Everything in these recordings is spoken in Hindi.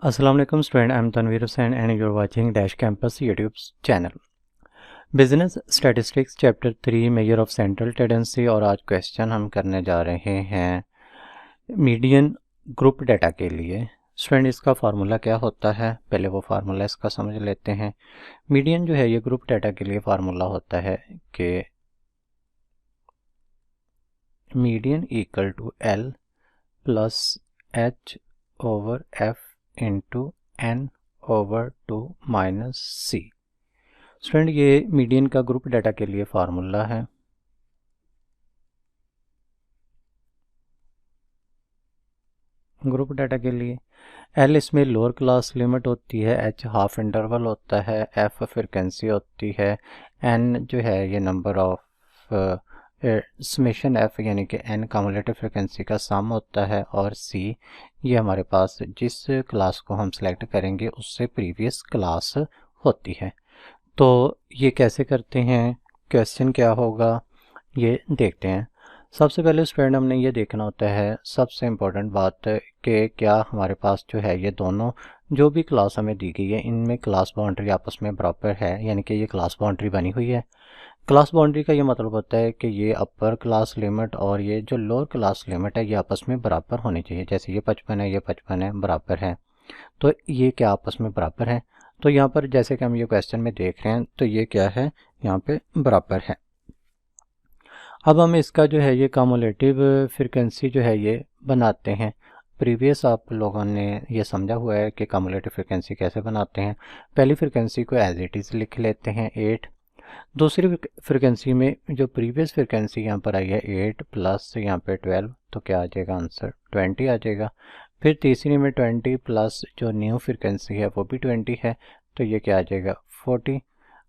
अस्सलाम वालेकुम student, I am Tanveer Hussain and you are watching dash campus YouTube channel. Business statistics chapter 3 major of central tendency. और आज क्वेश्चन हम करने जा रहे हैं मीडियन ग्रुप डाटा के लिए। स्टूडेंट, इसका फार्मूला क्या होता है, पहले वो फार्मूला इसका समझ लेते हैं। मीडियन जो है ये ग्रुप डाटा के लिए फार्मूला होता है कि median equal to L plus H over F into N over 2 minus C. Student, ये मीडियन का ग्रुप डाटा के लिए फार्मूला है। ग्रुप डाटा के लिए एल इसमें लोअर क्लास लिमिट होती है, एच हाफ इंटरवल होता है, एफ फ्रिक्वेंसी होती है, एन जो है ये नंबर ऑफ समेशन एफ यानी कि एन कम्युलेटिव फ्रिक्वेंसी का सम होता है, और सी ये हमारे पास जिस क्लास को हम सेलेक्ट करेंगे उससे प्रीवियस क्लास होती है। तो ये कैसे करते हैं, क्वेश्चन क्या होगा ये देखते हैं। सबसे पहले स्टूडेंट हमने ये देखना होता है, सबसे इम्पोर्टेंट बात कि क्या हमारे पास जो है ये दोनों जो भी क्लास हमें दी गई है इनमें क्लास बाउंड्री आपस में बराबर है, यानी कि ये क्लास बाउंड्री बनी हुई है। क्लास बाउंड्री का ये मतलब होता है कि ये अपर क्लास लिमिट और ये जो लोअर क्लास लिमिट है ये आपस में बराबर होनी चाहिए। जैसे ये 55 है, ये 55 है, बराबर है, तो ये क्या आपस में बराबर है। तो यहाँ पर जैसे कि हम ये क्वेश्चन में देख रहे हैं तो ये क्या है, यहाँ पे बराबर है। अब हम इसका जो है ये कम्युलेटिव फ्रिक्वेंसी जो है ये बनाते हैं। प्रीवियस आप लोगों ने ये समझा हुआ है कि कम्युलेटिव फ्रिक्वेंसी कैसे बनाते हैं। पहली फ्रिक्वेंसी को एज इट इज़ लिख लेते हैं 8। दूसरी फ्रिक्वेंसी में जो प्रीवियस फ्रिक्वेंसी यहाँ पर आई है 8 प्लस यहाँ पे 12, तो क्या आ जाएगा आंसर 20 आ जाएगा। फिर तीसरी में 20 प्लस जो न्यू फ्रिक्वेंसी है वो भी 20 है, तो ये क्या आ जाएगा 40।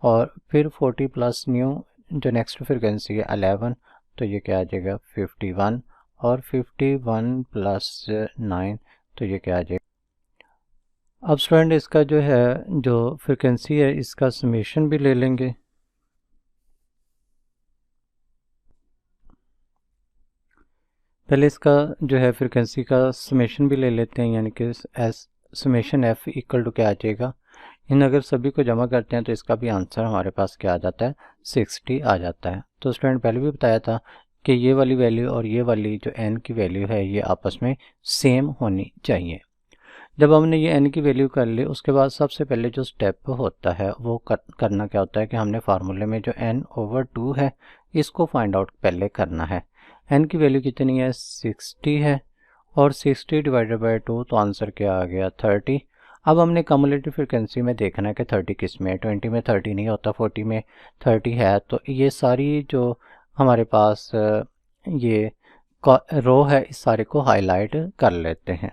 और फिर 40 प्लस न्यू जो नेक्स्ट फ्रिक्वेंसी है 11, तो ये क्या आ जाएगा 51। और 51 प्लस 9, तो ये क्या आ जाएगा। अब स्टूडेंट इसका जो है जो फ्रिक्वेंसी है इसका समेशन भी ले लेंगे। पहले इसका जो है फ्रिक्वेंसी का समेशन भी ले लेते हैं, यानी कि S summation F equal to क्या आ जाएगा, इन अगर सभी को जमा करते हैं तो इसका भी आंसर हमारे पास क्या आ जाता है 60 आ जाता है। तो स्टूडेंट पहले भी बताया था कि ये वाली वैल्यू और ये वाली जो एन की वैल्यू है ये आपस में सेम होनी चाहिए। जब हमने ये एन की वैल्यू कर ली उसके बाद सबसे पहले जो स्टेप होता है वो करना क्या होता है कि हमने फार्मूले में जो एन ओवर 2 है इसको फाइंड आउट पहले करना है। एन की वैल्यू कितनी है 60 है, और 60 डिवाइडेड बाई 2, तो आंसर क्या आ गया 30। अब हमने कम्युलेटिव फ्रिक्वेंसी में देखना है कि 30 किस में है। 20 में 30 नहीं होता, 40 में 30 है, तो ये सारी जो हमारे पास ये रो है इस सारे को हाईलाइट कर लेते हैं।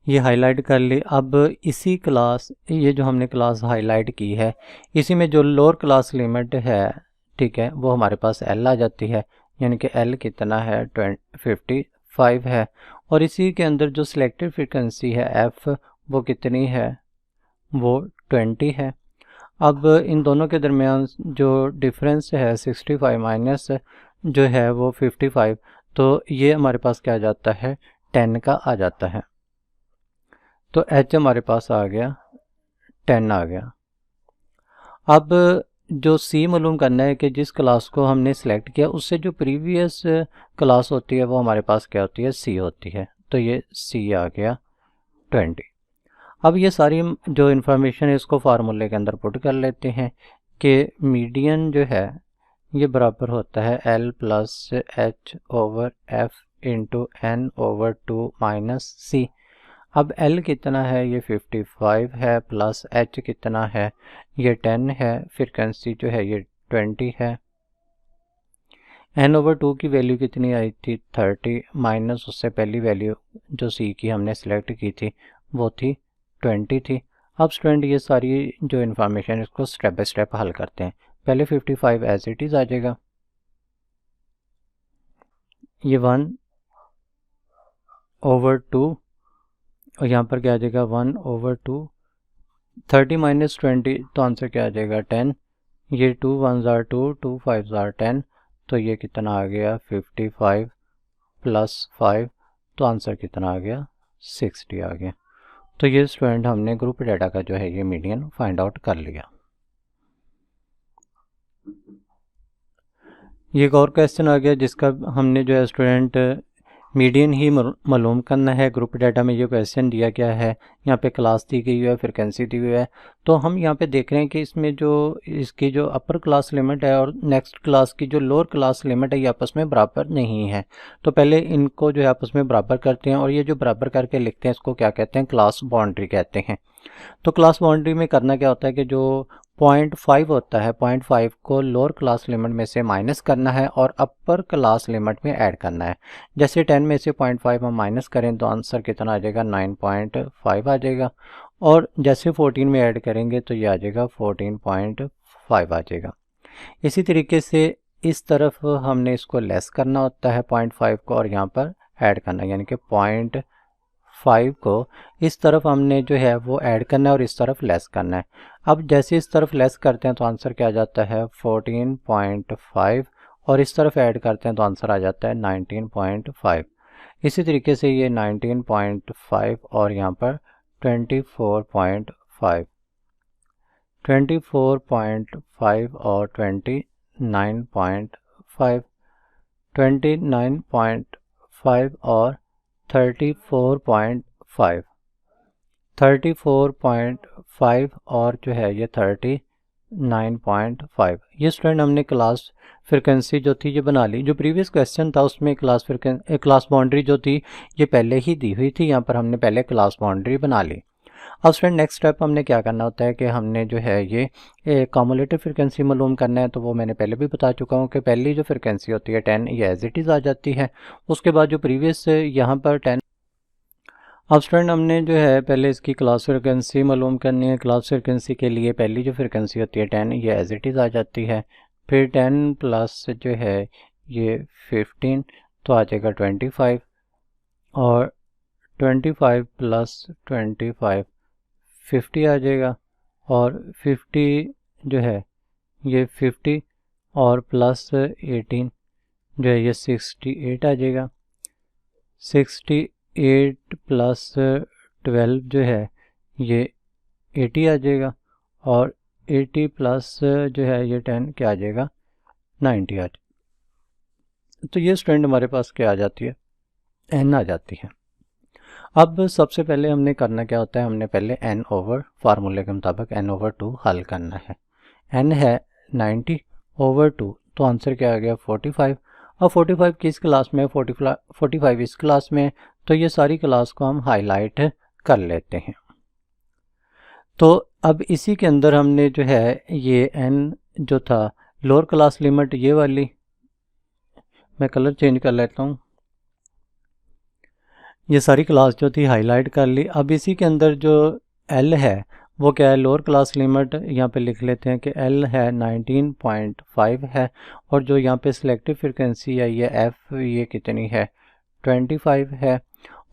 ये हाईलाइट कर ली। अब इसी क्लास ये जो हमने क्लास हाईलाइट की है इसी में जो लोअर क्लास लिमिट है, ठीक है, वो हमारे पास एल आ जाती है, यानी कि एल कितना है 55 है। और इसी के अंदर जो सिलेक्टेड फ्रिक्वेंसी है एफ वो कितनी है, वो 20 है। अब इन दोनों के दरमियान जो डिफरेंस है 65 माइनस जो है वो 55, तो ये हमारे पास क्या आ जाता है 10 का आ जाता है। तो एच हमारे पास आ गया 10 आ गया। अब जो सी मालूम करना है कि जिस क्लास को हमने सेलेक्ट किया उससे जो प्रीवियस क्लास होती है वो हमारे पास क्या होती है सी होती है, तो ये सी आ गया 20। अब ये सारी जो इन्फॉर्मेशन है इसको फार्मूले के अंदर पुट कर लेते हैं कि मीडियन जो है ये बराबर होता है L plus H over F into N over 2 minus C. अब L कितना है ये 55 है, प्लस H कितना है ये 10 है, फ्रिक्वेंसी जो है ये 20 है। n ओवर 2 की वैल्यू कितनी आई थी 30, माइनस उससे पहली वैल्यू जो C की हमने सेलेक्ट की थी वो थी 20 थी। अब स्टूडेंट ये सारी जो इन्फॉर्मेशन इसको स्टेप बाय स्टेप हल करते हैं। पहले 55 एज इट इज़ आ जाएगा, ये 1 ओवर 2, और यहाँ पर क्या आ जाएगा 1 ओवर 2, 30 माइनस 20, तो आंसर क्या आ जाएगा 10। ये 2 1 ज़ार 2, 2 5 ज़ार 10, तो ये कितना आ गया 55 प्लस 5, तो आंसर कितना आ गया 60 आ गया। तो ये स्टूडेंट हमने ग्रुप डाटा का जो है ये मीडियन फाइंड आउट कर लिया। ये एक और क्वेश्चन आ गया जिसका हमने जो है स्टूडेंट मीडियन ही मालूम करना है। ग्रुप डाटा में ये क्वेश्चन दिया गया है, यहाँ पे क्लास दी गई है, फ्रिक्वेंसी दी हुई है। तो हम यहाँ पे देख रहे हैं कि इसमें जो इसकी जो अपर क्लास लिमिट है और नेक्स्ट क्लास की जो लोअर क्लास लिमिट है ये आपस में बराबर नहीं है। तो पहले इनको जो है आपस में बराबर करते हैं और ये जो बराबर करके लिखते हैं इसको क्या कहते हैं, क्लास बाउंड्री कहते हैं। तो क्लास बाउंड्री में करना क्या होता है कि जो 0.5 होता है, 0.5 को लोअर क्लास लिमिट में से माइनस करना है और अपर क्लास लिमिट में ऐड करना है। जैसे 10 में से 0.5 हम माइनस करें तो आंसर कितना आ जाएगा, 9.5 आ जाएगा। और जैसे 14 में ऐड करेंगे तो ये आ जाएगा 14.5 आ जाएगा। इसी तरीके से इस तरफ हमने इसको लेस करना होता है 0.5 को और यहाँ पर ऐड करना है, यानी कि 0.5 को इस तरफ हमने जो है वो ऐड करना है और इस तरफ लेस करना है। अब जैसे इस तरफ लेस करते हैं तो आंसर क्या आ जाता है 14.5 और इस तरफ ऐड करते हैं तो आंसर आ जाता है 19.5। इसी तरीके से ये 19.5 और यहाँ पर 24.5 और 29.5 29.5 और 34.5 और जो है ये 39.5। ये स्टूडेंट हमने क्लास फ्रिक्वेंसी जो थी ये बना ली। जो प्रीवियस क्वेश्चन था उसमें क्लास बाउंड्री जो थी ये पहले ही दी हुई थी, यहाँ पर हमने पहले क्लास बाउंड्री बना ली। अब स्टूडेंट नेक्स्ट स्टेप हमने क्या करना होता है कि हमने जो है ये कम्युलेटिव फ्रिक्वेंसी मालूम करना है। तो वो मैंने पहले भी बता चुका हूँ कि पहली जो फ्रिक्वेंसी होती है 10 ये एज इट इज़ आ जाती है। उसके बाद जो प्रीवियस यहाँ पर 10। अब स्टूडेंट हमने जो है पहले इसकी क्लास फ्रिक्वेंसी मालूम करनी है। क्लास फ्रिक्वेंसी के लिए पहली जो फ्रिक्वेंसी होती है 10 ये एज इट इज़ आ जाती है। फिर 10 प्लस जो है ये 15 तो आ जाएगा 25 और 25 प्लस 25 50 आ जाएगा और 50 जो है ये 50 और प्लस 18 जो है ये 68 आ जाएगा। 68 प्लस 12 जो है ये 80 आ जाएगा और 80 प्लस जो है ये 10 क्या आ जाएगा, 90 आ जाएगा। तो ये स्टूडेंट हमारे पास क्या आ जाती है, n आ जाती है। अब सबसे पहले हमने करना क्या होता है, हमने पहले n ओवर फार्मूले के मुताबिक n/2 हल करना है। n है 90 ओवर 2 तो आंसर क्या आ गया 45। अब 45 किस क्लास में, 45 इस क्लास में, तो ये सारी क्लास को हम हाईलाइट कर लेते हैं। तो अब इसी के अंदर हमने जो है ये n जो था लोअर क्लास लिमिट ये वाली, मैं कलर चेंज कर लेता हूँ, ये सारी क्लास जो थी हाईलाइट कर ली। अब इसी के अंदर जो L है वो क्या है, लोअर क्लास लिमिट यहाँ पे लिख लेते हैं कि L है 19.5 है और जो यहाँ पे सिलेक्टिव फ्रिक्वेंसी है ये F ये कितनी है 25 है।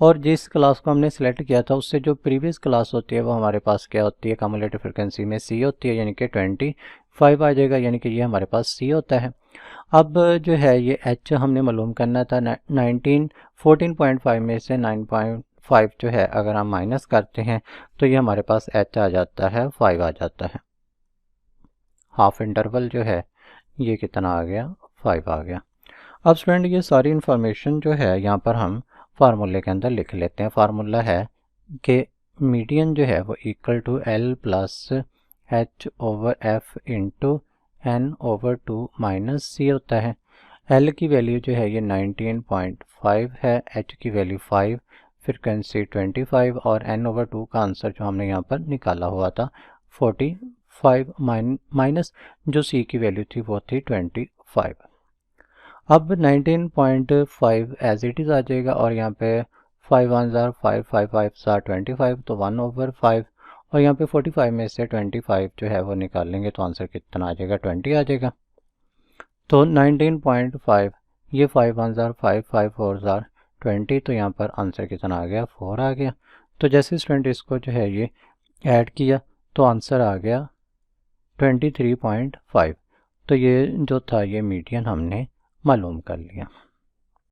और जिस क्लास को हमने सेलेक्ट किया था उससे जो प्रीवियस क्लास होती है वो हमारे पास क्या होती है, कम्युलेटिव फ्रिक्वेंसी में C होती है, यानी कि 25 आ जाएगा, यानी कि ये हमारे पास C होता है। अब जो है ये H हमने मालूम करना था 14.5 में से 9.5 जो है अगर हम माइनस करते हैं तो ये हमारे पास H आ जाता है 5 आ जाता है। हाफ इंटरवल जो है ये कितना आ गया 5 आ गया। अब स्टूडेंट ये सारी इन्फॉर्मेशन जो है यहाँ पर हम फार्मूले के अंदर लिख लेते हैं। फार्मूला है कि मीडियन जो है वो equal to L plus H over F into n/2 minus C होता है। L की वैल्यू जो है ये 19.5 है, H की वैल्यू 5, फ्रिक्वेंसी 25 और n/2 का आंसर जो हमने यहाँ पर निकाला हुआ था 45 माइनस जो C की वैल्यू थी वो थी 25। अब 19.5 एज इट इज़ आ जाएगा और यहाँ पे 5 1 5 5 5 25 तो 1/5 और यहाँ पे 45 में से 25 जो है वो निकालेंगे तो आंसर कितना आ जाएगा 20 आ जाएगा। तो 19.5 ये 5 1 5 5 4 20 तो यहाँ पर आंसर कितना आ गया 4 आ गया। तो जैसे स्टूडेंट इसको जो है ये ऐड किया तो आंसर आ गया 23.5। तो ये जो था ये मीडियन हमने मालूम कर लिया।